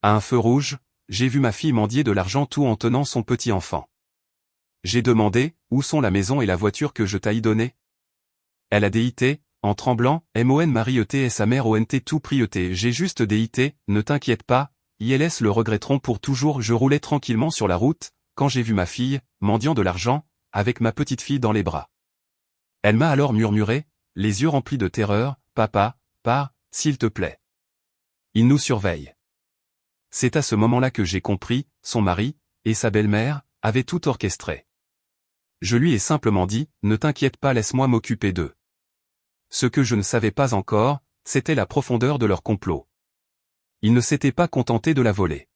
À un feu rouge, j'ai vu ma fille mendier de l'argent tout en tenant son petit enfant. J'ai demandé, où sont la maison et la voiture que je t'ai donnée? Elle a déité, en tremblant, MON Marie et sa mère ONT tout prieté. J'ai juste déité, ne t'inquiète pas, ILS le regretteront pour toujours. Je roulais tranquillement sur la route, quand j'ai vu ma fille, mendiant de l'argent, avec ma petite fille dans les bras. Elle m'a alors murmuré, les yeux remplis de terreur, papa, pars, s'il te plaît. Il nous surveille. C'est à ce moment-là que j'ai compris, son mari, et sa belle-mère, avaient tout orchestré. Je lui ai simplement dit, ne t'inquiète pas, laisse-moi m'occuper d'eux. Ce que je ne savais pas encore, c'était la profondeur de leur complot. Ils ne s'étaient pas contentés de la voler.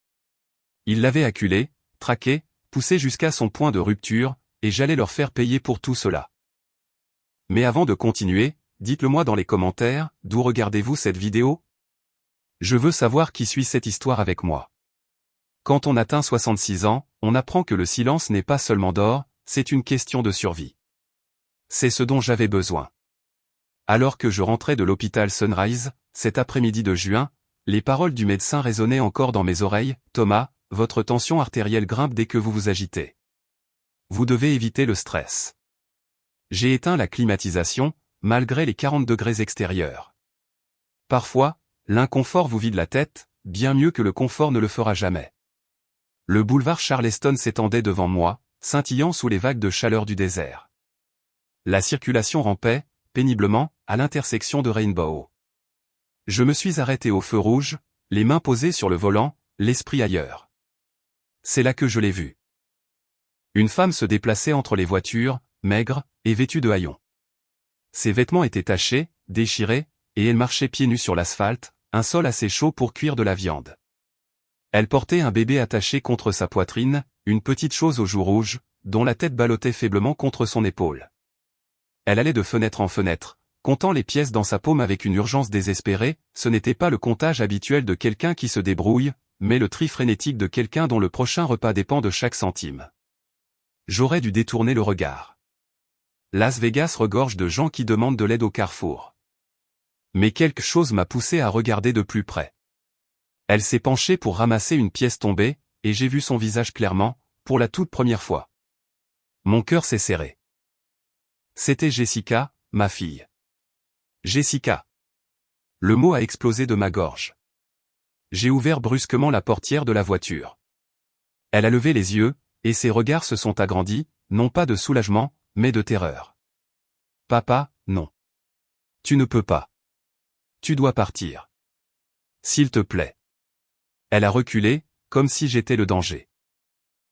Ils l'avaient acculée, traquée, poussée jusqu'à son point de rupture, et j'allais leur faire payer pour tout cela. Mais avant de continuer, dites-le-moi dans les commentaires, d'où regardez-vous cette vidéo? Je veux savoir qui suit cette histoire avec moi. Quand on atteint 66 ans, on apprend que le silence n'est pas seulement d'or, c'est une question de survie. C'est ce dont j'avais besoin. Alors que je rentrais de l'hôpital Sunrise, cet après-midi de juin, les paroles du médecin résonnaient encore dans mes oreilles, Thomas, votre tension artérielle grimpe dès que vous vous agitez. Vous devez éviter le stress. J'ai éteint la climatisation, malgré les 40 degrés extérieurs. Parfois, l'inconfort vous vide la tête, bien mieux que le confort ne le fera jamais. Le boulevard Charleston s'étendait devant moi, scintillant sous les vagues de chaleur du désert. La circulation rampait, péniblement, à l'intersection de Rainbow. Je me suis arrêté au feu rouge, les mains posées sur le volant, l'esprit ailleurs. C'est là que je l'ai vue. Une femme se déplaçait entre les voitures, maigre, et vêtue de haillons. Ses vêtements étaient tachés, déchirés, et elle marchait pieds nus sur l'asphalte, un sol assez chaud pour cuire de la viande. Elle portait un bébé attaché contre sa poitrine, une petite chose aux joues rouges, dont la tête ballottait faiblement contre son épaule. Elle allait de fenêtre en fenêtre, comptant les pièces dans sa paume avec une urgence désespérée. Ce n'était pas le comptage habituel de quelqu'un qui se débrouille, mais le tri frénétique de quelqu'un dont le prochain repas dépend de chaque centime. J'aurais dû détourner le regard. Las Vegas regorge de gens qui demandent de l'aide au carrefour. Mais quelque chose m'a poussé à regarder de plus près. Elle s'est penchée pour ramasser une pièce tombée, et j'ai vu son visage clairement, pour la toute première fois. Mon cœur s'est serré. C'était Jessica, ma fille. Jessica. Le mot a explosé de ma gorge. J'ai ouvert brusquement la portière de la voiture. Elle a levé les yeux, et ses regards se sont agrandis, non pas de soulagement, mais de terreur. Papa, non. Tu ne peux pas. Tu dois partir. S'il te plaît. Elle a reculé, comme si j'étais le danger.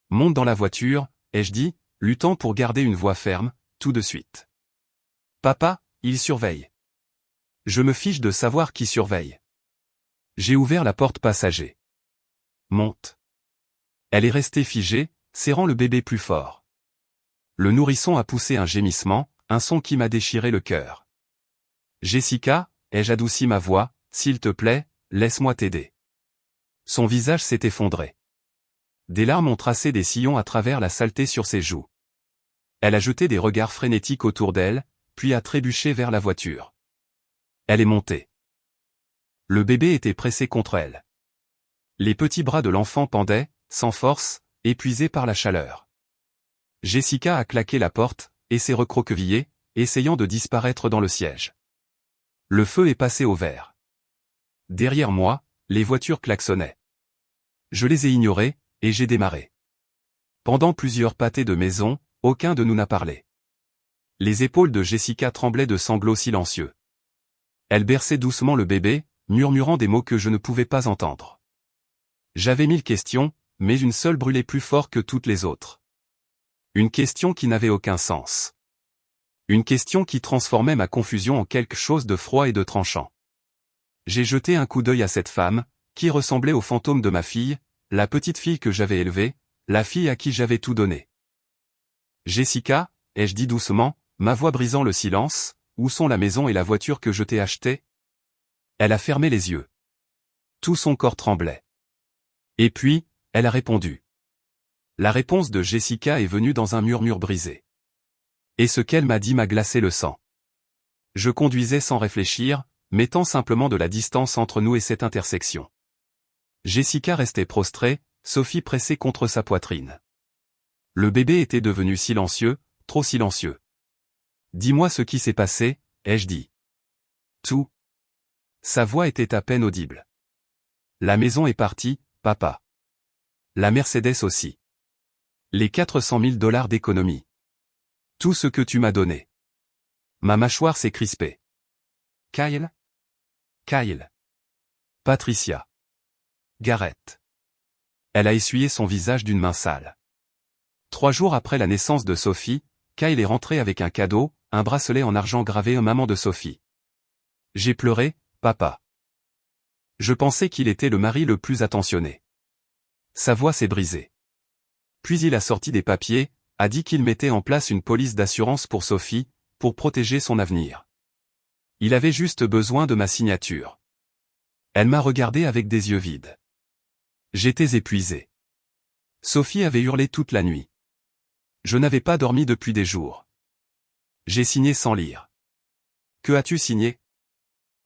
Monte dans la voiture, ai-je dit, luttant pour garder une voix ferme, tout de suite. Papa, il surveille. Je me fiche de savoir qui surveille. J'ai ouvert la porte passager. Monte. Elle est restée figée, serrant le bébé plus fort. Le nourrisson a poussé un gémissement, un son qui m'a déchiré le cœur. Jessica, ai-je adouci ma voix, s'il te plaît, laisse-moi t'aider. Son visage s'est effondré. Des larmes ont tracé des sillons à travers la saleté sur ses joues. Elle a jeté des regards frénétiques autour d'elle, puis a trébuché vers la voiture. Elle est montée. Le bébé était pressé contre elle. Les petits bras de l'enfant pendaient, sans force, épuisés par la chaleur. Jessica a claqué la porte, et s'est recroquevillée, essayant de disparaître dans le siège. Le feu est passé au vert. Derrière moi, les voitures klaxonnaient. Je les ai ignorées, et j'ai démarré. Pendant plusieurs pâtés de maison, aucun de nous n'a parlé. Les épaules de Jessica tremblaient de sanglots silencieux. Elle berçait doucement le bébé, murmurant des mots que je ne pouvais pas entendre. J'avais 1000 questions, mais une seule brûlait plus fort que toutes les autres. Une question qui n'avait aucun sens. Une question qui transformait ma confusion en quelque chose de froid et de tranchant. J'ai jeté un coup d'œil à cette femme, qui ressemblait au fantôme de ma fille, la petite fille que j'avais élevée, la fille à qui j'avais tout donné. Jessica, ai-je dit doucement, ma voix brisant le silence, où sont la maison et la voiture que je t'ai achetée? Elle a fermé les yeux. Tout son corps tremblait. Et puis, elle a répondu. La réponse de Jessica est venue dans un murmure brisé. Et ce qu'elle m'a dit m'a glacé le sang. Je conduisais sans réfléchir, mettant simplement de la distance entre nous et cette intersection. Jessica restait prostrée, Sophie pressée contre sa poitrine. Le bébé était devenu silencieux, trop silencieux. Dis-moi ce qui s'est passé, ai-je dit. Tout. Sa voix était à peine audible. La maison est partie, papa. La Mercedes aussi. Les 400 000 $ d'économie. Tout ce que tu m'as donné. Ma mâchoire s'est crispée. Kyle? Kyle. Patricia. Gareth. Elle a essuyé son visage d'une main sale. 3 jours après la naissance de Sophie, Kyle est rentré avec un cadeau, un bracelet en argent gravé « Maman de Sophie ». J'ai pleuré, papa. Je pensais qu'il était le mari le plus attentionné. Sa voix s'est brisée. Puis il a sorti des papiers, a dit qu'il mettait en place une police d'assurance pour Sophie, pour protéger son avenir. Il avait juste besoin de ma signature. Elle m'a regardé avec des yeux vides. J'étais épuisé. Sophie avait hurlé toute la nuit. Je n'avais pas dormi depuis des jours. J'ai signé sans lire. Que as-tu signé?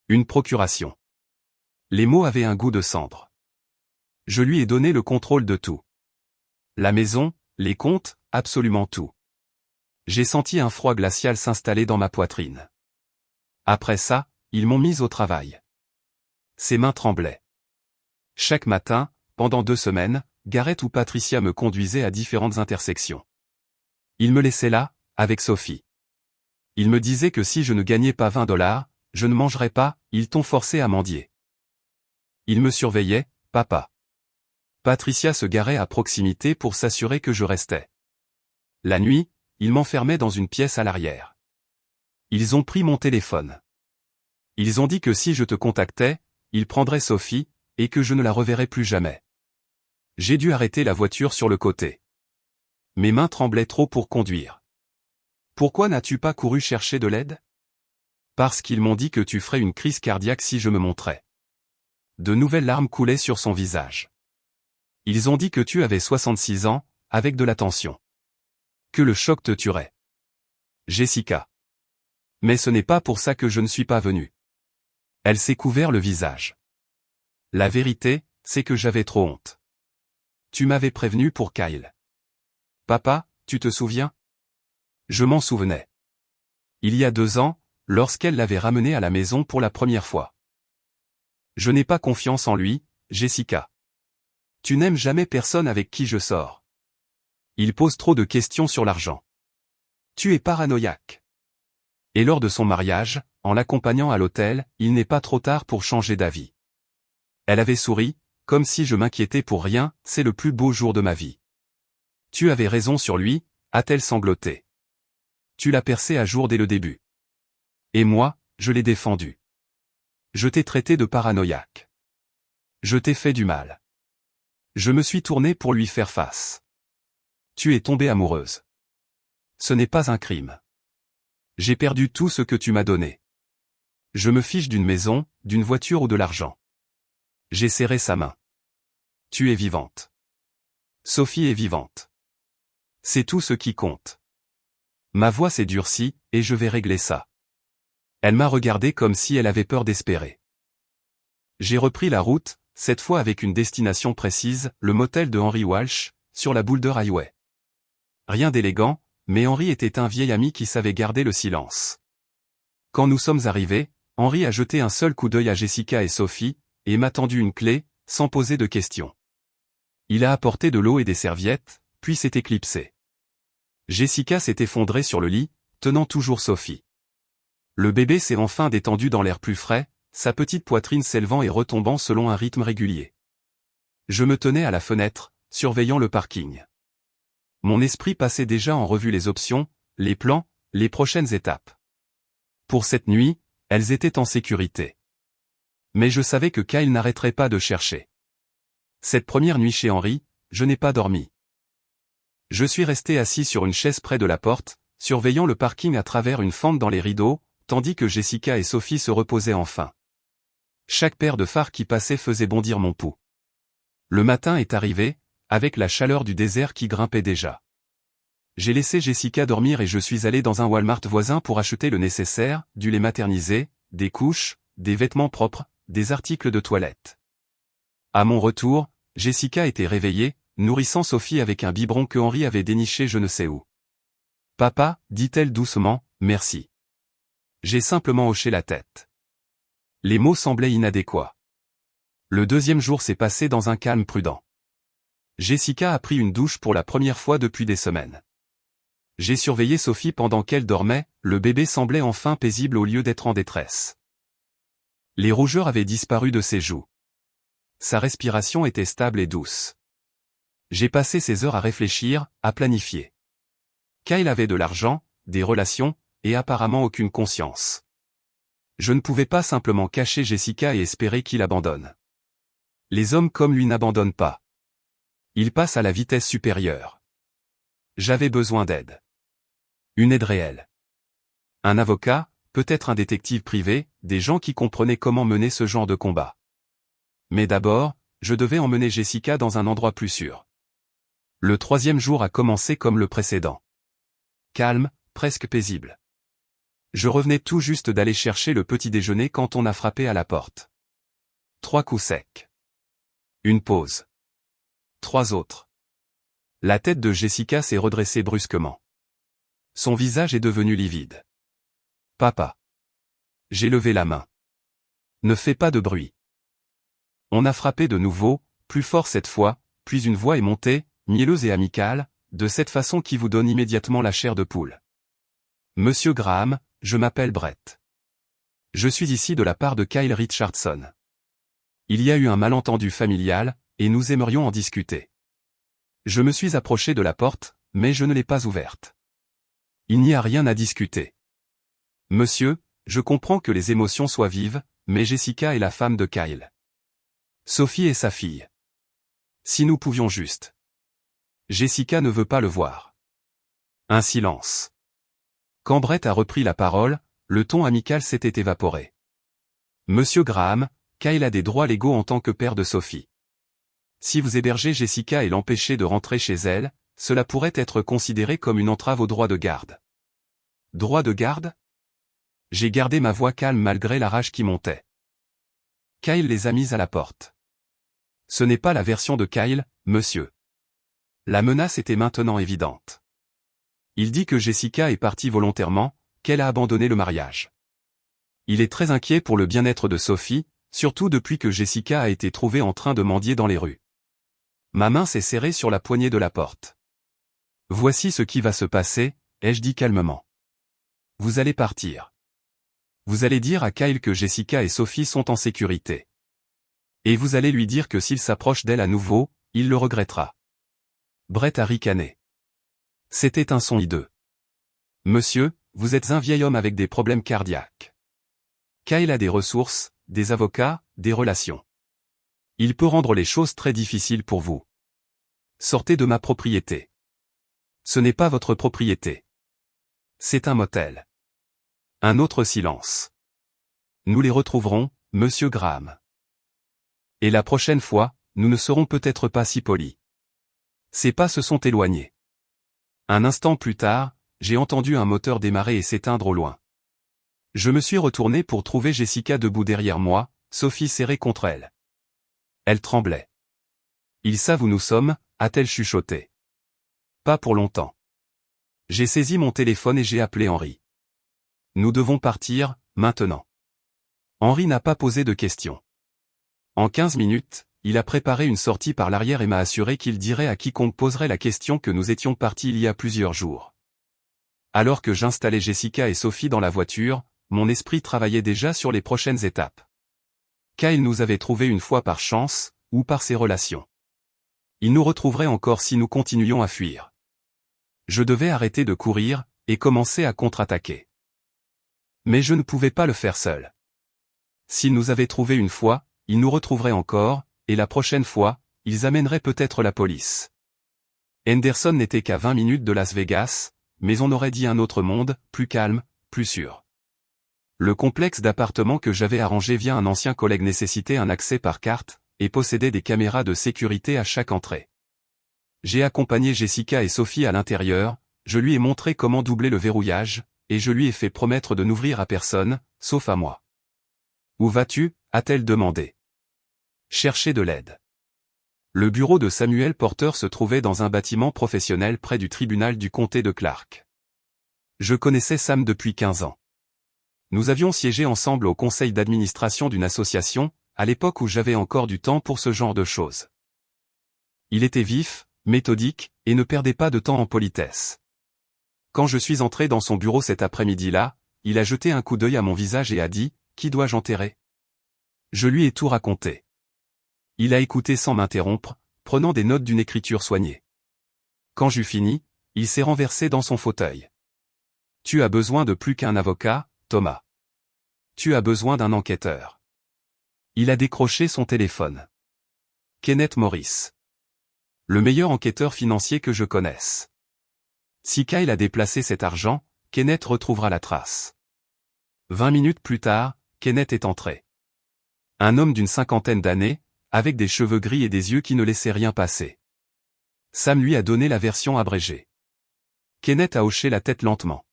Une procuration. Les mots avaient un goût de cendre. Je lui ai donné le contrôle de tout. La maison, les comptes, absolument tout. J'ai senti un froid glacial s'installer dans ma poitrine. Après ça, ils m'ont mis au travail. Ses mains tremblaient. Chaque matin, pendant 2 semaines, Gareth ou Patricia me conduisaient à différentes intersections. Ils me laissaient là, avec Sophie. Ils me disaient que si je ne gagnais pas 20 $, je ne mangerais pas, ils t'ont forcé à mendier. Ils me surveillaient, papa. Patricia se garait à proximité pour s'assurer que je restais. La nuit, ils m'enfermaient dans une pièce à l'arrière. Ils ont pris mon téléphone. Ils ont dit que si je te contactais, ils prendraient Sophie, et que je ne la reverrais plus jamais. J'ai dû arrêter la voiture sur le côté. Mes mains tremblaient trop pour conduire. Pourquoi n'as-tu pas couru chercher de l'aide? Parce qu'ils m'ont dit que tu ferais une crise cardiaque si je me montrais. De nouvelles larmes coulaient sur son visage. Ils ont dit que tu avais 66 ans, avec de la tension. Que le choc te tuerait. Jessica. Mais ce n'est pas pour ça que je ne suis pas venue. Elle s'est couvert le visage. La vérité, c'est que j'avais trop honte. Tu m'avais prévenu pour Kyle. Papa, tu te souviens? Je m'en souvenais. Il y a 2 ans, lorsqu'elle l'avait ramené à la maison pour la première fois. Je n'ai pas confiance en lui, Jessica. Tu n'aimes jamais personne avec qui je sors. Il pose trop de questions sur l'argent. Tu es paranoïaque. Et lors de son mariage, en l'accompagnant à l'hôtel, il n'est pas trop tard pour changer d'avis. Elle avait souri, comme si je m'inquiétais pour rien, c'est le plus beau jour de ma vie. Tu avais raison sur lui, a-t-elle sangloté. Tu l'as percé à jour dès le début. Et moi, je l'ai défendu. Je t'ai traité de paranoïaque. Je t'ai fait du mal. Je me suis tourné pour lui faire face. Tu es tombée amoureuse. Ce n'est pas un crime. J'ai perdu tout ce que tu m'as donné. Je me fiche d'une maison, d'une voiture ou de l'argent. J'ai serré sa main. Tu es vivante. Sophie est vivante. C'est tout ce qui compte. Ma voix s'est durcie, et je vais régler ça. Elle m'a regardé comme si elle avait peur d'espérer. J'ai repris la route, cette fois avec une destination précise, le motel de Henry Walsh, sur la Boulder Highway. Rien d'élégant, mais Henry était un vieil ami qui savait garder le silence. Quand nous sommes arrivés, Henry a jeté un seul coup d'œil à Jessica et Sophie, et m'a tendu une clé, sans poser de questions. Il a apporté de l'eau et des serviettes, puis s'est éclipsé. Jessica s'est effondrée sur le lit, tenant toujours Sophie. Le bébé s'est enfin détendu dans l'air plus frais, sa petite poitrine s'élevant et retombant selon un rythme régulier. Je me tenais à la fenêtre, surveillant le parking. Mon esprit passait déjà en revue les options, les plans, les prochaines étapes. Pour cette nuit, elles étaient en sécurité. Mais je savais que Kyle n'arrêterait pas de chercher. Cette première nuit chez Henry, je n'ai pas dormi. Je suis resté assis sur une chaise près de la porte, surveillant le parking à travers une fente dans les rideaux, tandis que Jessica et Sophie se reposaient enfin. Chaque paire de phares qui passait faisait bondir mon pouls. Le matin est arrivé, avec la chaleur du désert qui grimpait déjà. J'ai laissé Jessica dormir et je suis allé dans un Walmart voisin pour acheter le nécessaire, du lait maternisé, des couches, des vêtements propres, des articles de toilette. À mon retour, Jessica était réveillée, nourrissant Sophie avec un biberon que Henri avait déniché je ne sais où. Papa, dit-elle doucement, merci. J'ai simplement hoché la tête. Les mots semblaient inadéquats. Le deuxième jour s'est passé dans un calme prudent. Jessica a pris une douche pour la première fois depuis des semaines. J'ai surveillé Sophie pendant qu'elle dormait, le bébé semblait enfin paisible au lieu d'être en détresse. Les rougeurs avaient disparu de ses joues. Sa respiration était stable et douce. J'ai passé ces heures à réfléchir, à planifier. Kyle avait de l'argent, des relations, et apparemment aucune conscience. Je ne pouvais pas simplement cacher Jessica et espérer qu'il abandonne. Les hommes comme lui n'abandonnent pas. Ils passent à la vitesse supérieure. J'avais besoin d'aide. Une aide réelle. Un avocat, peut-être un détective privé, des gens qui comprenaient comment mener ce genre de combat. Mais d'abord, je devais emmener Jessica dans un endroit plus sûr. Le troisième jour a commencé comme le précédent. Calme, presque paisible. Je revenais tout juste d'aller chercher le petit déjeuner quand on a frappé à la porte. 3 coups secs. Une pause. 3 autres. La tête de Jessica s'est redressée brusquement. Son visage est devenu livide. Papa. J'ai levé la main. Ne fais pas de bruit. On a frappé de nouveau, plus fort cette fois, puis une voix est montée, mielleuse et amicale, de cette façon qui vous donne immédiatement la chair de poule. Monsieur Graham, je m'appelle Brett. Je suis ici de la part de Kyle Richardson. Il y a eu un malentendu familial, et nous aimerions en discuter. Je me suis approché de la porte, mais je ne l'ai pas ouverte. Il n'y a rien à discuter. Monsieur, je comprends que les émotions soient vives, mais Jessica est la femme de Kyle. Sophie est sa fille. Si nous pouvions juste. Jessica ne veut pas le voir. Un silence. Quand Brett a repris la parole, le ton amical s'était évaporé. Monsieur Graham, Kyle a des droits légaux en tant que père de Sophie. Si vous hébergez Jessica et l'empêchez de rentrer chez elle, cela pourrait être considéré comme une entrave au droit de garde. Droit de garde? J'ai gardé ma voix calme malgré la rage qui montait. Kyle les a mises à la porte. Ce n'est pas la version de Kyle, monsieur. La menace était maintenant évidente. Il dit que Jessica est partie volontairement, qu'elle a abandonné le mariage. Il est très inquiet pour le bien-être de Sophie, surtout depuis que Jessica a été trouvée en train de mendier dans les rues. Ma main s'est serrée sur la poignée de la porte. Voici ce qui va se passer, ai-je dit calmement. Vous allez partir. Vous allez dire à Kyle que Jessica et Sophie sont en sécurité. Et vous allez lui dire que s'il s'approche d'elle à nouveau, il le regrettera. Brett a ricané. C'était un son hideux. Monsieur, vous êtes un vieil homme avec des problèmes cardiaques. Kyle a des ressources, des avocats, des relations. Il peut rendre les choses très difficiles pour vous. Sortez de ma propriété. Ce n'est pas votre propriété. C'est un motel. Un autre silence. Nous les retrouverons, monsieur Graham. Et la prochaine fois, nous ne serons peut-être pas si polis. Ces pas se sont éloignés. Un instant plus tard, j'ai entendu un moteur démarrer et s'éteindre au loin. Je me suis retourné pour trouver Jessica debout derrière moi, Sophie serrée contre elle. Elle tremblait. Ils savent où nous sommes, a-t-elle chuchoté. Pas pour longtemps. J'ai saisi mon téléphone et j'ai appelé Henri. Nous devons partir, maintenant. Henri n'a pas posé de questions. En 15 minutes, il a préparé une sortie par l'arrière et m'a assuré qu'il dirait à quiconque poserait la question que nous étions partis il y a plusieurs jours. Alors que j'installais Jessica et Sophie dans la voiture, mon esprit travaillait déjà sur les prochaines étapes. Kyle nous avait trouvés une fois par chance, ou par ses relations. Il nous retrouverait encore si nous continuions à fuir. Je devais arrêter de courir, et commencer à contre-attaquer. Mais je ne pouvais pas le faire seul. S'ils nous avaient trouvés une fois, ils nous retrouveraient encore, et la prochaine fois, ils amèneraient peut-être la police. Henderson n'était qu'à 20 minutes de Las Vegas, mais on aurait dit un autre monde, plus calme, plus sûr. Le complexe d'appartements que j'avais arrangé via un ancien collègue nécessitait un accès par carte, et possédait des caméras de sécurité à chaque entrée. J'ai accompagné Jessica et Sophie à l'intérieur, je lui ai montré comment doubler le verrouillage, et je lui ai fait promettre de n'ouvrir à personne, sauf à moi. « Où vas-tu » a-t-elle demandé. « Chercher de l'aide. Le bureau de Samuel Porter se trouvait dans un bâtiment professionnel près du tribunal du comté de Clark. Je connaissais Sam depuis 15 ans. Nous avions siégé ensemble au conseil d'administration d'une association, à l'époque où j'avais encore du temps pour ce genre de choses. Il était vif, méthodique, et ne perdait pas de temps en politesse. Quand je suis entré dans son bureau cet après-midi-là, il a jeté un coup d'œil à mon visage et a dit « Qui dois-je enterrer ?» Je lui ai tout raconté. Il a écouté sans m'interrompre, prenant des notes d'une écriture soignée. Quand j'eus fini, il s'est renversé dans son fauteuil. « Tu as besoin de plus qu'un avocat, Thomas. Tu as besoin d'un enquêteur. » Il a décroché son téléphone. Kenneth Morris. Le meilleur enquêteur financier que je connaisse. Si Kyle a déplacé cet argent, Kenneth retrouvera la trace. 20 minutes plus tard, Kenneth est entré. Un homme d'une cinquantaine d'années, avec des cheveux gris et des yeux qui ne laissaient rien passer. Sam lui a donné la version abrégée. Kenneth a hoché la tête lentement.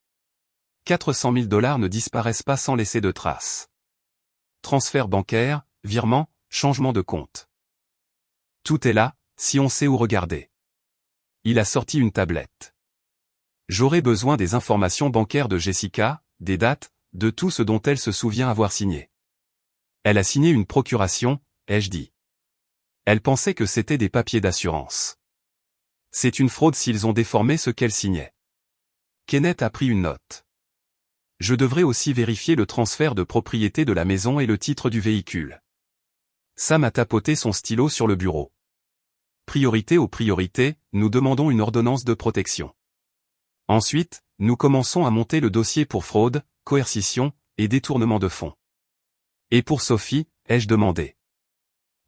400 000 $ ne disparaissent pas sans laisser de traces. Transfert bancaire, virement, changement de compte. Tout est là, si on sait où regarder. Il a sorti une tablette. J'aurais besoin des informations bancaires de Jessica, des dates, de tout ce dont elle se souvient avoir signé. Elle a signé une procuration, ai-je dit. Elle pensait que c'était des papiers d'assurance. C'est une fraude s'ils ont déformé ce qu'elle signait. Kenneth a pris une note. Je devrais aussi vérifier le transfert de propriété de la maison et le titre du véhicule. Sam a tapoté son stylo sur le bureau. Priorité aux priorités, nous demandons une ordonnance de protection. Ensuite, nous commençons à monter le dossier pour fraude, coercition, et détournement de fonds. Et pour Sophie, ai-je demandé.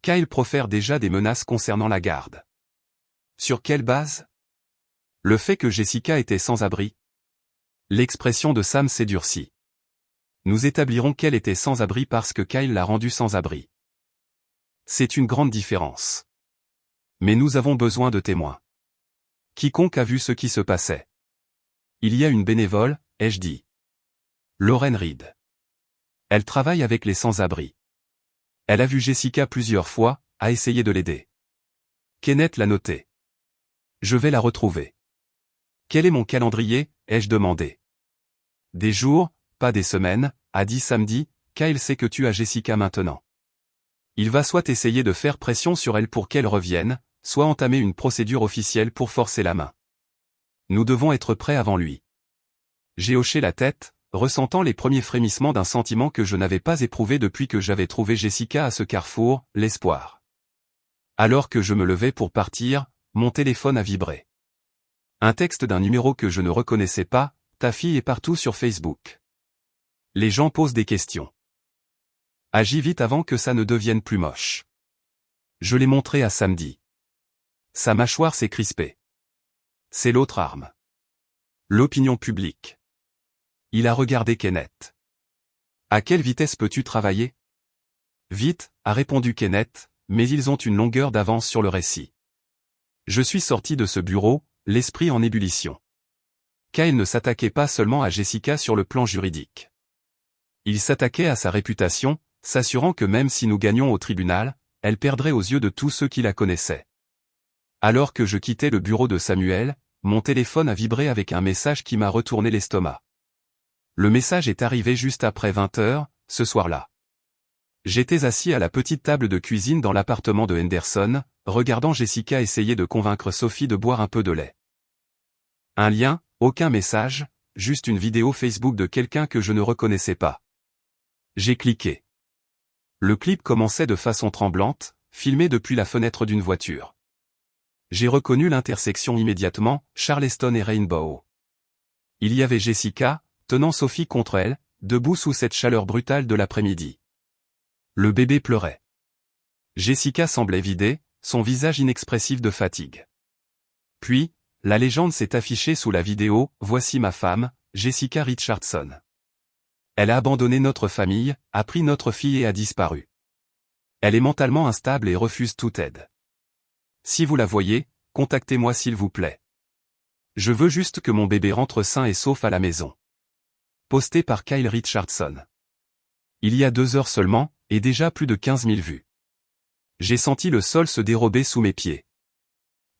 Kyle profère déjà des menaces concernant la garde. Sur quelle base? Le fait que Jessica était sans abri. L'expression de Sam s'est durcie. Nous établirons qu'elle était sans abri parce que Kyle l'a rendue sans abri. C'est une grande différence. Mais nous avons besoin de témoins. Quiconque a vu ce qui se passait. Il y a une bénévole, ai-je dit. Lauren Reed. Elle travaille avec les sans-abri. Elle a vu Jessica plusieurs fois, a essayé de l'aider. Kenneth l'a noté. Je vais la retrouver. Quel est mon calendrier, ai-je demandé. Des jours, pas des semaines, a dit samedi, Kyle sait que tu as Jessica maintenant. Il va soit essayer de faire pression sur elle pour qu'elle revienne, soit entamer une procédure officielle pour forcer la main. Nous devons être prêts avant lui. J'ai hoché la tête, ressentant les premiers frémissements d'un sentiment que je n'avais pas éprouvé depuis que j'avais trouvé Jessica à ce carrefour, l'espoir. Alors que je me levais pour partir, mon téléphone a vibré. Un texte d'un numéro que je ne reconnaissais pas, ta fille est partout sur Facebook. Les gens posent des questions. Agis vite avant que ça ne devienne plus moche. Je l'ai montré à samedi. Sa mâchoire s'est crispée. C'est l'autre arme. L'opinion publique. Il a regardé Kenneth. À quelle vitesse peux-tu travailler? Vite, a répondu Kenneth, mais ils ont une longueur d'avance sur le récit. Je suis sorti de ce bureau, l'esprit en ébullition. Kyle ne s'attaquait pas seulement à Jessica sur le plan juridique. Il s'attaquait à sa réputation, s'assurant que même si nous gagnions au tribunal, elle perdrait aux yeux de tous ceux qui la connaissaient. Alors que je quittais le bureau de Samuel, mon téléphone a vibré avec un message qui m'a retourné l'estomac. Le message est arrivé juste après 20 heures, ce soir-là. J'étais assis à la petite table de cuisine dans l'appartement de Henderson, regardant Jessica essayer de convaincre Sophie de boire un peu de lait. Un lien, aucun message, juste une vidéo Facebook de quelqu'un que je ne reconnaissais pas. J'ai cliqué. Le clip commençait de façon tremblante, filmé depuis la fenêtre d'une voiture. J'ai reconnu l'intersection immédiatement, Charleston et Rainbow. Il y avait Jessica, tenant Sophie contre elle, debout sous cette chaleur brutale de l'après-midi. Le bébé pleurait. Jessica semblait vidée, son visage inexpressif de fatigue. Puis, la légende s'est affichée sous la vidéo, voici ma femme, Jessica Richardson. Elle a abandonné notre famille, a pris notre fille et a disparu. Elle est mentalement instable et refuse toute aide. Si vous la voyez, contactez-moi s'il vous plaît. Je veux juste que mon bébé rentre sain et sauf à la maison. Posté par Kyle Richardson. Il y a 2 heures seulement, et déjà plus de 15 000 vues. J'ai senti le sol se dérober sous mes pieds.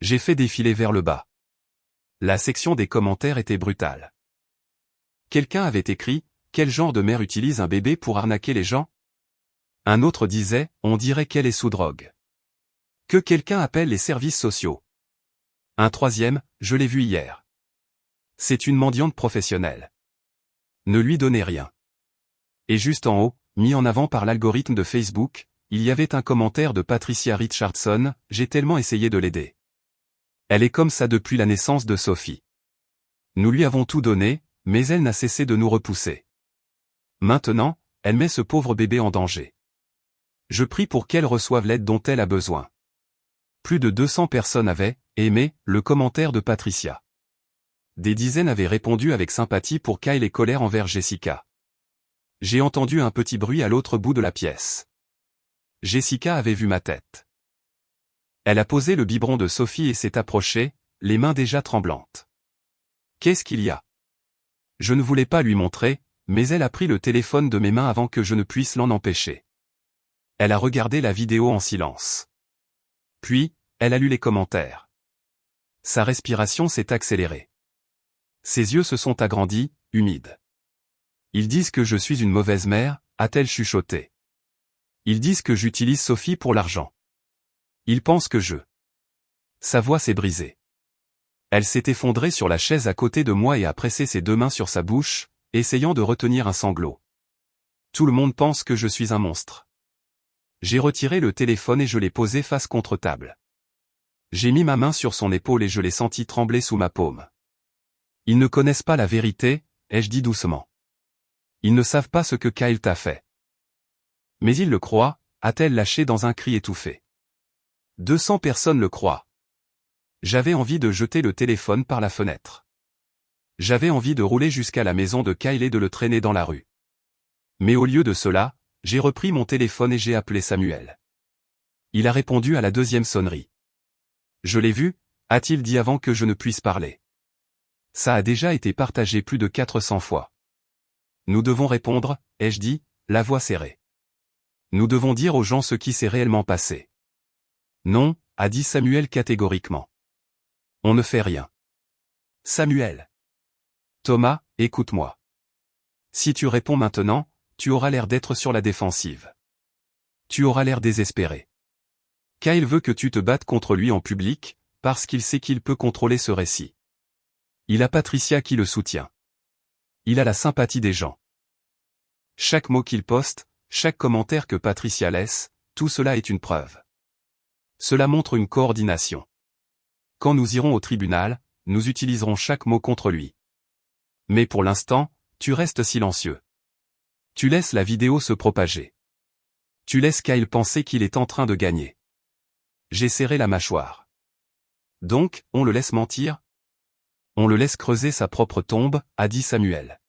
J'ai fait défiler vers le bas. La section des commentaires était brutale. Quelqu'un avait écrit « Quel genre de mère utilise un bébé pour arnaquer les gens ?» Un autre disait « On dirait qu'elle est sous drogue. » Que quelqu'un appelle les services sociaux. Un troisième « Je l'ai vu hier. C'est une mendiante professionnelle. Ne lui donnez rien. » Et juste en haut, mis en avant par l'algorithme de Facebook, il y avait un commentaire de Patricia Richardson « J'ai tellement essayé de l'aider. Elle est comme ça depuis la naissance de Sophie. Nous lui avons tout donné, mais elle n'a cessé de nous repousser. Maintenant, elle met ce pauvre bébé en danger. Je prie pour qu'elle reçoive l'aide dont elle a besoin. » Plus de 200 personnes avaient aimé le commentaire de Patricia. Des dizaines avaient répondu avec sympathie pour Kyle et colère envers Jessica. J'ai entendu un petit bruit à l'autre bout de la pièce. Jessica avait vu ma tête. Elle a posé le biberon de Sophie et s'est approchée, les mains déjà tremblantes. Qu'est-ce qu'il y a? Je ne voulais pas lui montrer, mais elle a pris le téléphone de mes mains avant que je ne puisse l'en empêcher. Elle a regardé la vidéo en silence. Puis, elle a lu les commentaires. Sa respiration s'est accélérée. Ses yeux se sont agrandis, humides. Ils disent que je suis une mauvaise mère, a-t-elle chuchoté. Ils disent que j'utilise Sophie pour l'argent. Ils pensent que je... Sa voix s'est brisée. Elle s'est effondrée sur la chaise à côté de moi et a pressé ses deux mains sur sa bouche, essayant de retenir un sanglot. Tout le monde pense que je suis un monstre. J'ai retiré le téléphone et je l'ai posé face contre table. J'ai mis ma main sur son épaule et je l'ai senti trembler sous ma paume. Ils ne connaissent pas la vérité, ai-je dit doucement. Ils ne savent pas ce que Kyle t'a fait. Mais ils le croient, a-t-elle lâché dans un cri étouffé. 200 personnes le croient. J'avais envie de jeter le téléphone par la fenêtre. J'avais envie de rouler jusqu'à la maison de Kyle et de le traîner dans la rue. Mais au lieu de cela, j'ai repris mon téléphone et j'ai appelé Samuel. Il a répondu à la deuxième sonnerie. Je l'ai vu, a-t-il dit avant que je ne puisse parler. Ça a déjà été partagé plus de 400 fois. Nous devons répondre, ai-je dit, la voix serrée. Nous devons dire aux gens ce qui s'est réellement passé. Non, a dit Samuel catégoriquement. On ne fait rien. Samuel. Thomas, écoute-moi. Si tu réponds maintenant, tu auras l'air d'être sur la défensive. Tu auras l'air désespéré. Kyle veut que tu te battes contre lui en public, parce qu'il sait qu'il peut contrôler ce récit. Il a Patricia qui le soutient. Il a la sympathie des gens. Chaque mot qu'il poste, chaque commentaire que Patricia laisse, tout cela est une preuve. Cela montre une coordination. Quand nous irons au tribunal, nous utiliserons chaque mot contre lui. Mais pour l'instant, tu restes silencieux. Tu laisses la vidéo se propager. Tu laisses Kyle penser qu'il est en train de gagner. J'ai serré la mâchoire. Donc, on le laisse mentir? On le laisse creuser sa propre tombe, a dit Samuel.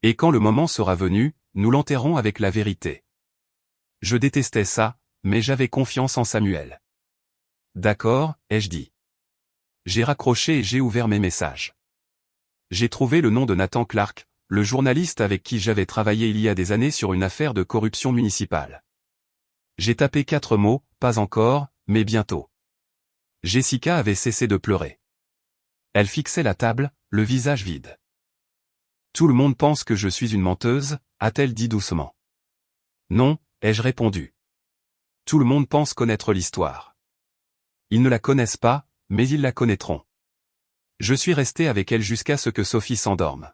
Et quand le moment sera venu, nous l'enterrons avec la vérité. Je détestais ça, mais j'avais confiance en Samuel. D'accord, ai-je dit. J'ai raccroché et j'ai ouvert mes messages. J'ai trouvé le nom de Nathan Clark, le journaliste avec qui j'avais travaillé il y a des années sur une affaire de corruption municipale. J'ai tapé 4 mots, pas encore, mais bientôt. Jessica avait cessé de pleurer. Elle fixait la table, le visage vide. Tout le monde pense que je suis une menteuse, a-t-elle dit doucement. Non, ai-je répondu. Tout le monde pense connaître l'histoire. Ils ne la connaissent pas, mais ils la connaîtront. Je suis resté avec elle jusqu'à ce que Sophie s'endorme.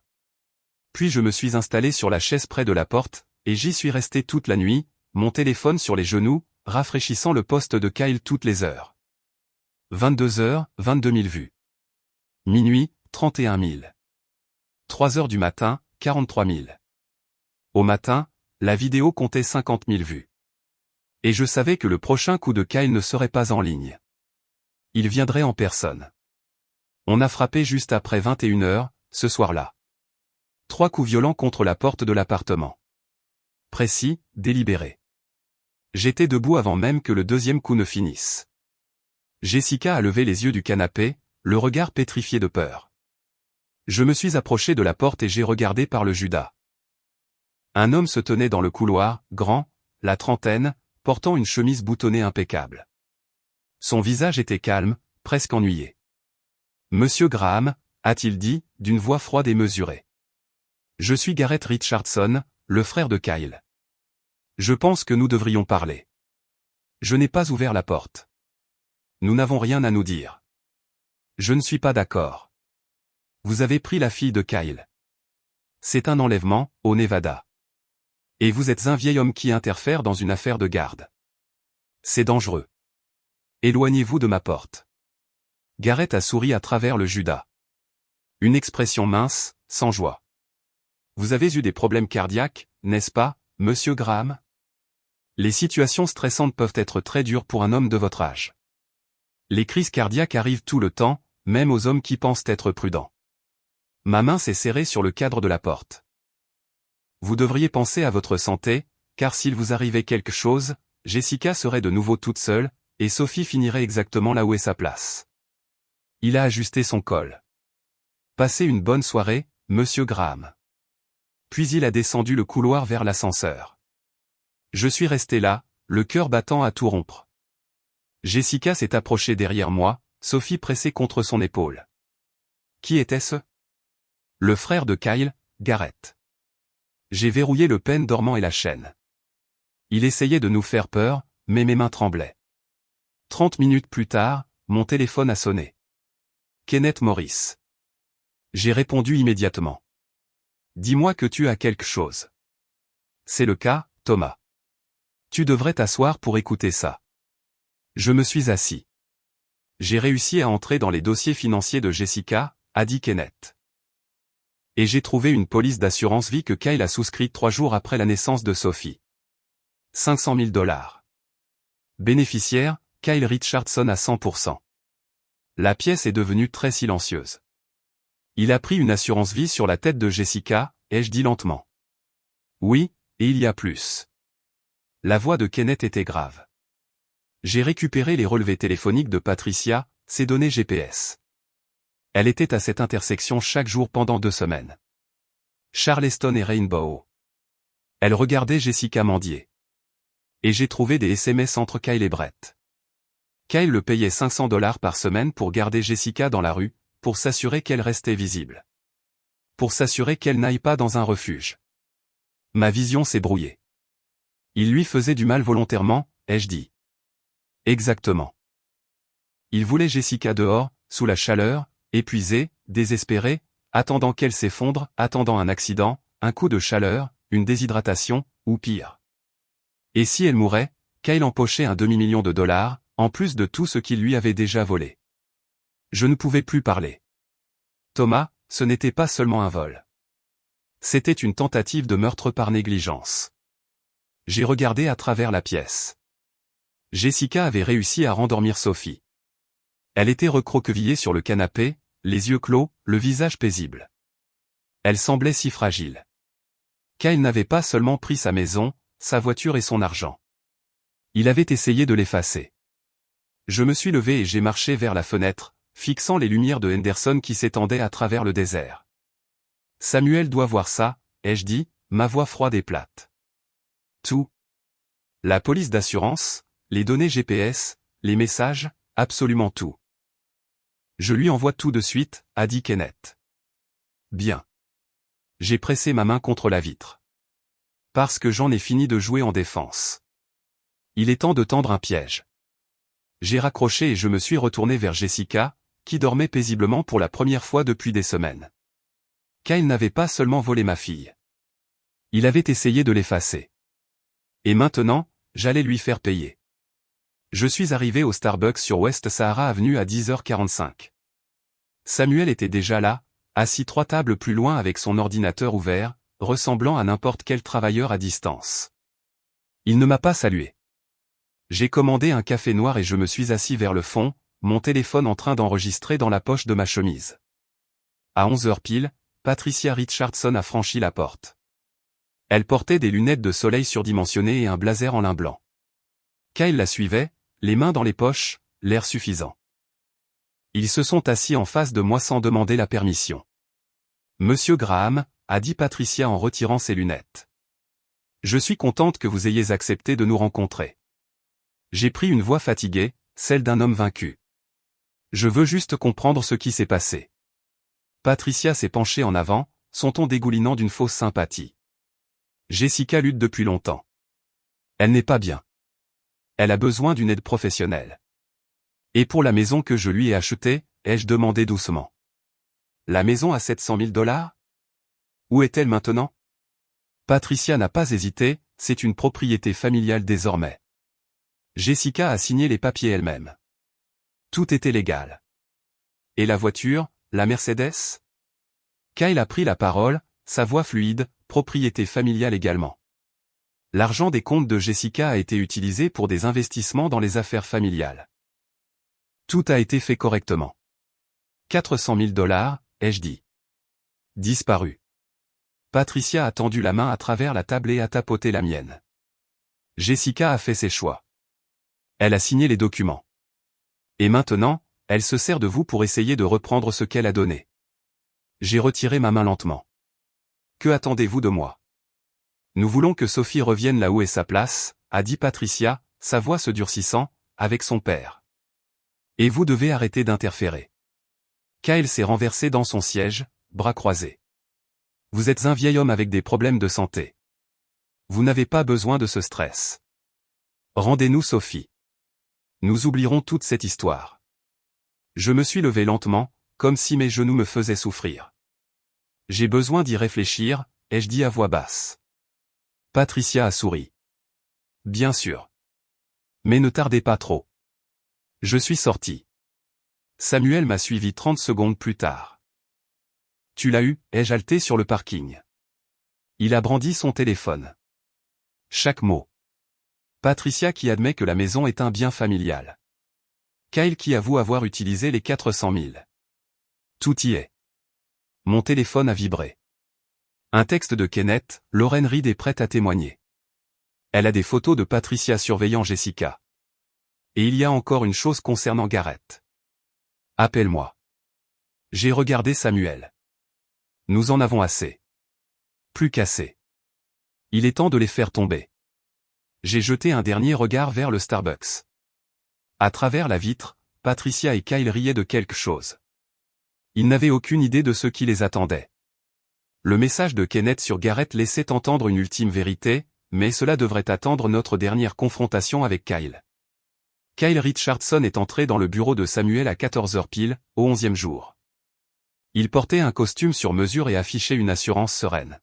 Puis je me suis installé sur la chaise près de la porte, et j'y suis resté toute la nuit, mon téléphone sur les genoux, rafraîchissant le poste de Kyle toutes les heures. 22h, 22 000 vues. Minuit, 31 000. 3 heures du matin, 43 000. Au matin, la vidéo comptait 50 000 vues. Et je savais que le prochain coup de Kyle ne serait pas en ligne. Il viendrait en personne. On a frappé juste après 21h, ce soir-là. 3 coups violents contre la porte de l'appartement. Précis, délibéré. J'étais debout avant même que le deuxième coup ne finisse. Jessica a levé les yeux du canapé, le regard pétrifié de peur. Je me suis approché de la porte et j'ai regardé par le judas. Un homme se tenait dans le couloir, grand, la trentaine, portant une chemise boutonnée impeccable. Son visage était calme, presque ennuyé. « Monsieur Graham » a-t-il dit, d'une voix froide et mesurée. « Je suis Gareth Richardson, le frère de Kyle. Je pense que nous devrions parler. » Je n'ai pas ouvert la porte. Nous n'avons rien à nous dire. Je ne suis pas d'accord. Vous avez pris la fille de Kyle. C'est un enlèvement, au Nevada. Et vous êtes un vieil homme qui interfère dans une affaire de garde. C'est dangereux. Éloignez-vous de ma porte. Gareth a souri à travers le judas. Une expression mince, sans joie. Vous avez eu des problèmes cardiaques, n'est-ce pas, monsieur Graham? Les situations stressantes peuvent être très dures pour un homme de votre âge. Les crises cardiaques arrivent tout le temps, même aux hommes qui pensent être prudents. Ma main s'est serrée sur le cadre de la porte. Vous devriez penser à votre santé, car s'il vous arrivait quelque chose, Jessica serait de nouveau toute seule, et Sophie finirait exactement là où est sa place. Il a ajusté son col. Passez une bonne soirée, monsieur Graham. Puis il a descendu le couloir vers l'ascenseur. Je suis resté là, le cœur battant à tout rompre. Jessica s'est approchée derrière moi, Sophie pressée contre son épaule. Qui était-ce? Le frère de Kyle, Gareth. J'ai verrouillé le pen dormant et la chaîne. Il essayait de nous faire peur, mais mes mains tremblaient. 30 minutes plus tard, mon téléphone a sonné. Kenneth Morris. J'ai répondu immédiatement. Dis-moi que tu as quelque chose. C'est le cas, Thomas. Tu devrais t'asseoir pour écouter ça. Je me suis assis. J'ai réussi à entrer dans les dossiers financiers de Jessica, a dit Kenneth. Et j'ai trouvé une police d'assurance vie que Kyle a souscrite 3 jours après la naissance de Sophie. 500 000 $. Bénéficiaire, Kyle Richardson à 100%. La pièce est devenue très silencieuse. Il a pris une assurance vie sur la tête de Jessica, ai-je dit lentement. Oui, et il y a plus. La voix de Kenneth était grave. J'ai récupéré les relevés téléphoniques de Patricia, ses données GPS. Elle était à cette intersection chaque jour pendant 2 semaines. Charleston et Rainbow. Elle regardait Jessica mendier. Et j'ai trouvé des SMS entre Kyle et Brett. Kyle le payait 500 $ par semaine pour garder Jessica dans la rue, pour s'assurer qu'elle restait visible. Pour s'assurer qu'elle n'aille pas dans un refuge. Ma vision s'est brouillée. Il lui faisait du mal volontairement, ai-je dit. Exactement. Il voulait Jessica dehors, sous la chaleur, épuisée, désespérée, attendant qu'elle s'effondre, attendant un accident, un coup de chaleur, une déshydratation, ou pire. Et si elle mourait, Kyle empochait un demi-million de $, en plus de tout ce qu'il lui avait déjà volé. Je ne pouvais plus parler. Thomas, ce n'était pas seulement un vol. C'était une tentative de meurtre par négligence. J'ai regardé à travers la pièce. Jessica avait réussi à rendormir Sophie. Elle était recroquevillée sur le canapé, les yeux clos, le visage paisible. Elle semblait si fragile. Kyle n'avait pas seulement pris sa maison, sa voiture et son argent. Il avait essayé de l'effacer. Je me suis levé et j'ai marché vers la fenêtre, fixant les lumières de Henderson qui s'étendaient à travers le désert. Samuel doit voir ça, ai-je dit, ma voix froide et plate. Tout. La police d'assurance, les données GPS, les messages, absolument tout. Je lui envoie tout de suite, a dit Kenneth. Bien. J'ai pressé ma main contre la vitre. Parce que j'en ai fini de jouer en défense. Il est temps de tendre un piège. J'ai raccroché et je me suis retourné vers Jessica, qui dormait paisiblement pour la première fois depuis des semaines. Kyle n'avait pas seulement volé ma fille. Il avait essayé de l'effacer. Et maintenant, j'allais lui faire payer. Je suis arrivé au Starbucks sur West Sahara Avenue à 10h45. Samuel était déjà là, assis 3 tables plus loin avec son ordinateur ouvert, ressemblant à n'importe quel travailleur à distance. Il ne m'a pas salué. J'ai commandé un café noir et je me suis assis vers le fond, mon téléphone en train d'enregistrer dans la poche de ma chemise. À 11h pile, Patricia Richardson a franchi la porte. Elle portait des lunettes de soleil surdimensionnées et un blazer en lin blanc. Kyle la suivait, les mains dans les poches, l'air suffisant. Ils se sont assis en face de moi sans demander la permission. Monsieur Graham, a dit Patricia en retirant ses lunettes. Je suis contente que vous ayez accepté de nous rencontrer. J'ai pris une voix fatiguée, celle d'un homme vaincu. Je veux juste comprendre ce qui s'est passé. Patricia s'est penchée en avant, son ton dégoulinant d'une fausse sympathie. Jessica lutte depuis longtemps. Elle n'est pas bien. Elle a besoin d'une aide professionnelle. Et pour la maison que je lui ai achetée, ai-je demandé doucement. La maison à 700 000 $? Où est-elle maintenant? Patricia n'a pas hésité, c'est une propriété familiale désormais. Jessica a signé les papiers elle-même. Tout était légal. Et la voiture, la Mercedes? Kyle a pris la parole, sa voix fluide, propriété familiale également. L'argent des comptes de Jessica a été utilisé pour des investissements dans les affaires familiales. Tout a été fait correctement. 400 000 $, ai-je dit. Disparu. Patricia a tendu la main à travers la table et a tapoté la mienne. Jessica a fait ses choix. Elle a signé les documents. Et maintenant, elle se sert de vous pour essayer de reprendre ce qu'elle a donné. J'ai retiré ma main lentement. Que attendez-vous de moi? Nous voulons que Sophie revienne là où est sa place, a dit Patricia, sa voix se durcissant, avec son père. Et vous devez arrêter d'interférer. Kyle s'est renversé dans son siège, bras croisés. Vous êtes un vieil homme avec des problèmes de santé. Vous n'avez pas besoin de ce stress. Rendez-nous Sophie. Nous oublierons toute cette histoire. Je me suis levé lentement, comme si mes genoux me faisaient souffrir. J'ai besoin d'y réfléchir, ai-je dit à voix basse. Patricia a souri. Bien sûr. Mais ne tardez pas trop. Je suis sorti. Samuel m'a suivi 30 secondes plus tard. Tu l'as eu, ai-je halté sur le parking. Il a brandi son téléphone. Chaque mot. Patricia qui admet que la maison est un bien familial. Kyle qui avoue avoir utilisé les 400 000. Tout y est. Mon téléphone a vibré. Un texte de Kenneth, Lauren Reed est prête à témoigner. Elle a des photos de Patricia surveillant Jessica. Et il y a encore une chose concernant Garrett. Appelle-moi. J'ai regardé Samuel. Nous en avons assez. Plus qu'assez. Il est temps de les faire tomber. J'ai jeté un dernier regard vers le Starbucks. À travers la vitre, Patricia et Kyle riaient de quelque chose. Ils n'avaient aucune idée de ce qui les attendait. Le message de Kenneth sur Garrett laissait entendre une ultime vérité, mais cela devrait attendre notre dernière confrontation avec Kyle. Kyle Richardson est entré dans le bureau de Samuel à 14h pile, au 11e jour. Il portait un costume sur mesure et affichait une assurance sereine.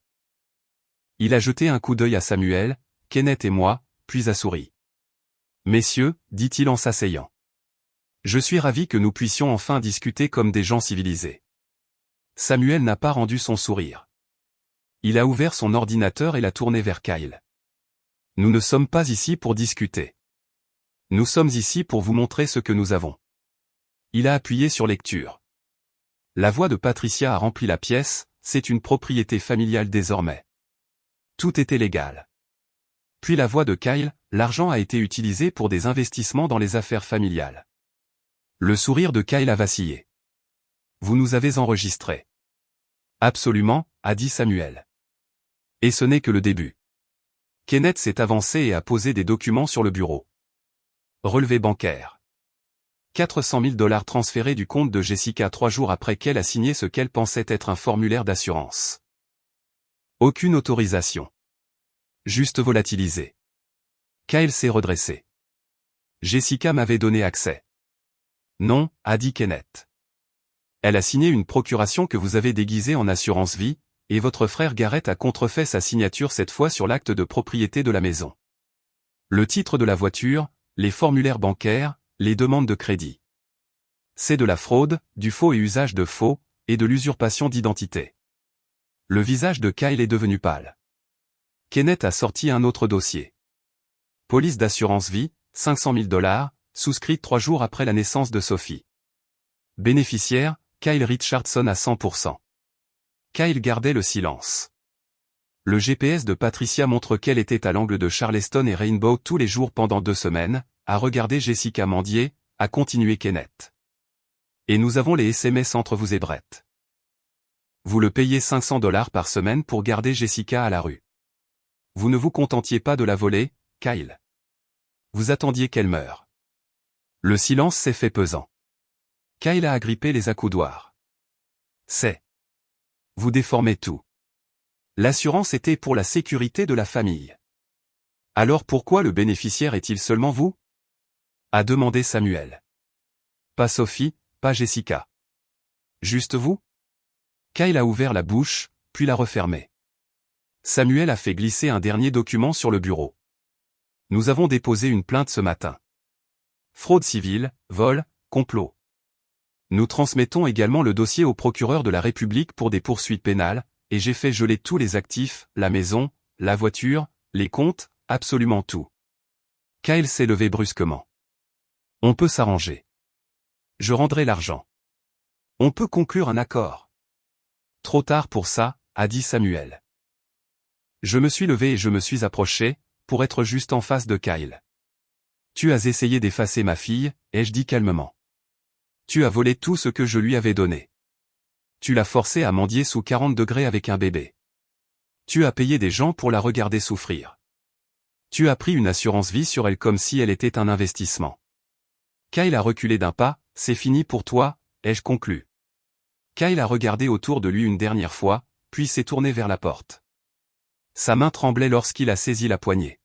Il a jeté un coup d'œil à Samuel, Kenneth et moi, puis a souri. Messieurs, dit-il en s'asseyant. Je suis ravi que nous puissions enfin discuter comme des gens civilisés. Samuel n'a pas rendu son sourire. Il a ouvert son ordinateur et l'a tourné vers Kyle. Nous ne sommes pas ici pour discuter. Nous sommes ici pour vous montrer ce que nous avons. Il a appuyé sur lecture. La voix de Patricia a rempli la pièce, c'est une propriété familiale désormais. Tout était légal. Puis la voix de Kyle, l'argent a été utilisé pour des investissements dans les affaires familiales. Le sourire de Kyle a vacillé. Vous nous avez enregistrés. Absolument, a dit Samuel. Et ce n'est que le début. Kenneth s'est avancé et a posé des documents sur le bureau. Relevé bancaire. 400 000 $ transférés du compte de Jessica 3 jours après qu'elle a signé ce qu'elle pensait être un formulaire d'assurance. Aucune autorisation. Juste volatilisé. Kyle s'est redressé. Jessica m'avait donné accès. Non, a dit Kenneth. Elle a signé une procuration que vous avez déguisée en assurance vie, et votre frère Garrett a contrefait sa signature cette fois sur l'acte de propriété de la maison. Le titre de la voiture, les formulaires bancaires, les demandes de crédit. C'est de la fraude, du faux et usage de faux, et de l'usurpation d'identité. Le visage de Kyle est devenu pâle. Kenneth a sorti un autre dossier. Police d'assurance vie, 500 000 $, souscrite 3 jours après la naissance de Sophie. Bénéficiaire, Kyle Richardson à 100%. Kyle gardait le silence. Le GPS de Patricia montre qu'elle était à l'angle de Charleston et Rainbow tous les jours pendant 2 semaines, a regardé Jessica mendier, a continué Kenneth. Et nous avons les SMS entre vous et Brett. Vous le payez 500 $ par semaine pour garder Jessica à la rue. Vous ne vous contentiez pas de la voler, Kyle. Vous attendiez qu'elle meure. Le silence s'est fait pesant. Kyle a agrippé les accoudoirs. C'est. Vous déformez tout. L'assurance était pour la sécurité de la famille. Alors pourquoi le bénéficiaire est-il seulement vous? A demandé Samuel. Pas Sophie, pas Jessica. Juste vous? Kyle a ouvert la bouche, puis l'a refermée. Samuel a fait glisser un dernier document sur le bureau. Nous avons déposé une plainte ce matin. Fraude civile, vol, complot. Nous transmettons également le dossier au procureur de la République pour des poursuites pénales, et j'ai fait geler tous les actifs, la maison, la voiture, les comptes, absolument tout. Kyle s'est levé brusquement. On peut s'arranger. Je rendrai l'argent. On peut conclure un accord. Trop tard pour ça, a dit Samuel. Je me suis levé et je me suis approché, pour être juste en face de Kyle. Tu as essayé d'effacer ma fille, ai-je dit calmement. Tu as volé tout ce que je lui avais donné. Tu l'as forcée à mendier sous 40 degrés avec un bébé. Tu as payé des gens pour la regarder souffrir. Tu as pris une assurance vie sur elle comme si elle était un investissement. Kyle a reculé d'un pas, c'est fini pour toi, ai-je conclu. Kyle a regardé autour de lui une dernière fois, puis s'est tourné vers la porte. Sa main tremblait lorsqu'il a saisi la poignée.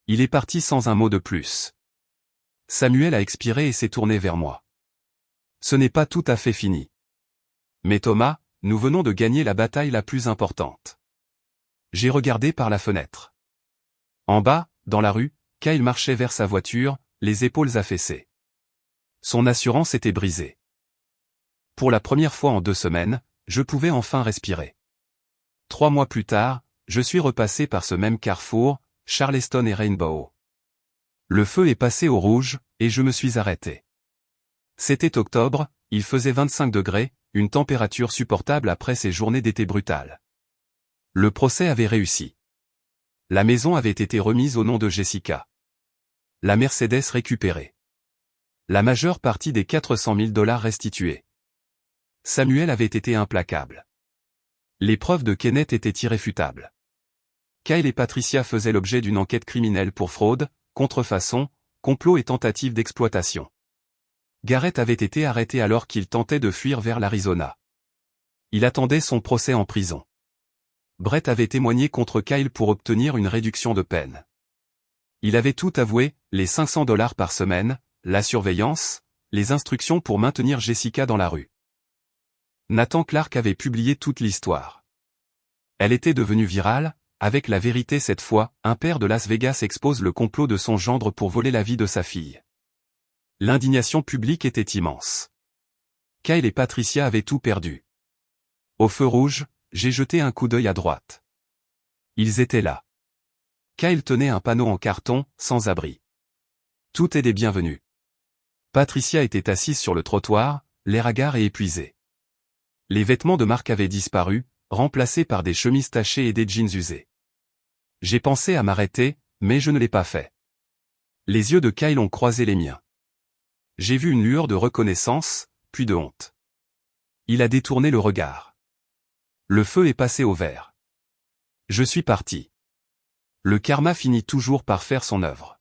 Il est parti sans un mot de plus. Samuel a expiré et s'est tourné vers moi. Ce n'est pas tout à fait fini. Mais Thomas, nous venons de gagner la bataille la plus importante. J'ai regardé par la fenêtre. En bas, dans la rue, Kyle marchait vers sa voiture, les épaules affaissées. Son assurance était brisée. Pour la première fois en 2 semaines, je pouvais enfin respirer. 3 mois plus tard, je suis repassé par ce même carrefour, Charleston et Rainbow. Le feu est passé au rouge, et je me suis arrêté. C'était octobre, il faisait 25 degrés, une température supportable après ces journées d'été brutales. Le procès avait réussi. La maison avait été remise au nom de Jessica. La Mercedes récupérée. La majeure partie des 400 000 $ restitués. Samuel avait été implacable. Les preuves de Kenneth étaient irréfutables. Kyle et Patricia faisaient l'objet d'une enquête criminelle pour fraude, contrefaçon, complot et tentative d'exploitation. Garrett avait été arrêté alors qu'il tentait de fuir vers l'Arizona. Il attendait son procès en prison. Brett avait témoigné contre Kyle pour obtenir une réduction de peine. Il avait tout avoué, les 500 $ par semaine, la surveillance, les instructions pour maintenir Jessica dans la rue. Nathan Clark avait publié toute l'histoire. Elle était devenue virale, avec la vérité cette fois, un père de Las Vegas expose le complot de son gendre pour voler la vie de sa fille. L'indignation publique était immense. Kyle et Patricia avaient tout perdu. Au feu rouge, j'ai jeté un coup d'œil à droite. Ils étaient là. Kyle tenait un panneau en carton, sans abri. Tout est des bienvenus. Patricia était assise sur le trottoir, l'air hagard et épuisé. Les vêtements de marque avaient disparu, remplacés par des chemises tachées et des jeans usés. J'ai pensé à m'arrêter, mais je ne l'ai pas fait. Les yeux de Kyle ont croisé les miens. J'ai vu une lueur de reconnaissance, puis de honte. Il a détourné le regard. Le feu est passé au vert. Je suis parti. Le karma finit toujours par faire son œuvre.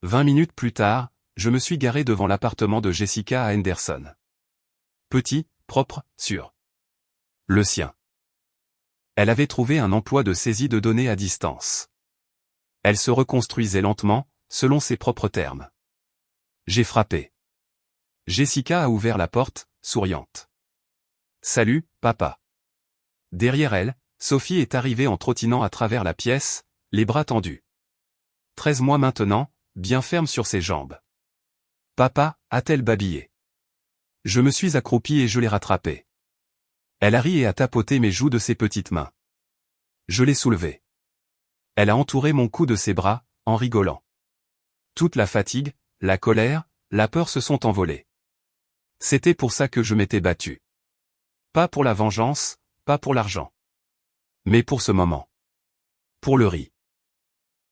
20 minutes plus tard, je me suis garé devant l'appartement de Jessica à Henderson. Petit, propre, sûr. Le sien. Elle avait trouvé un emploi de saisie de données à distance. Elle se reconstruisait lentement, selon ses propres termes. J'ai frappé. Jessica a ouvert la porte, souriante. Salut, papa. Derrière elle, Sophie est arrivée en trottinant à travers la pièce, les bras tendus. 13 mois maintenant, bien ferme sur ses jambes. Papa, a-t-elle babillé. Je me suis accroupi et je l'ai rattrapée. Elle a ri et a tapoté mes joues de ses petites mains. Je l'ai soulevée. Elle a entouré mon cou de ses bras, en rigolant. Toute la fatigue, la colère, la peur se sont envolées. C'était pour ça que je m'étais battu. Pas pour la vengeance, pas pour l'argent. Mais pour ce moment. Pour le riz.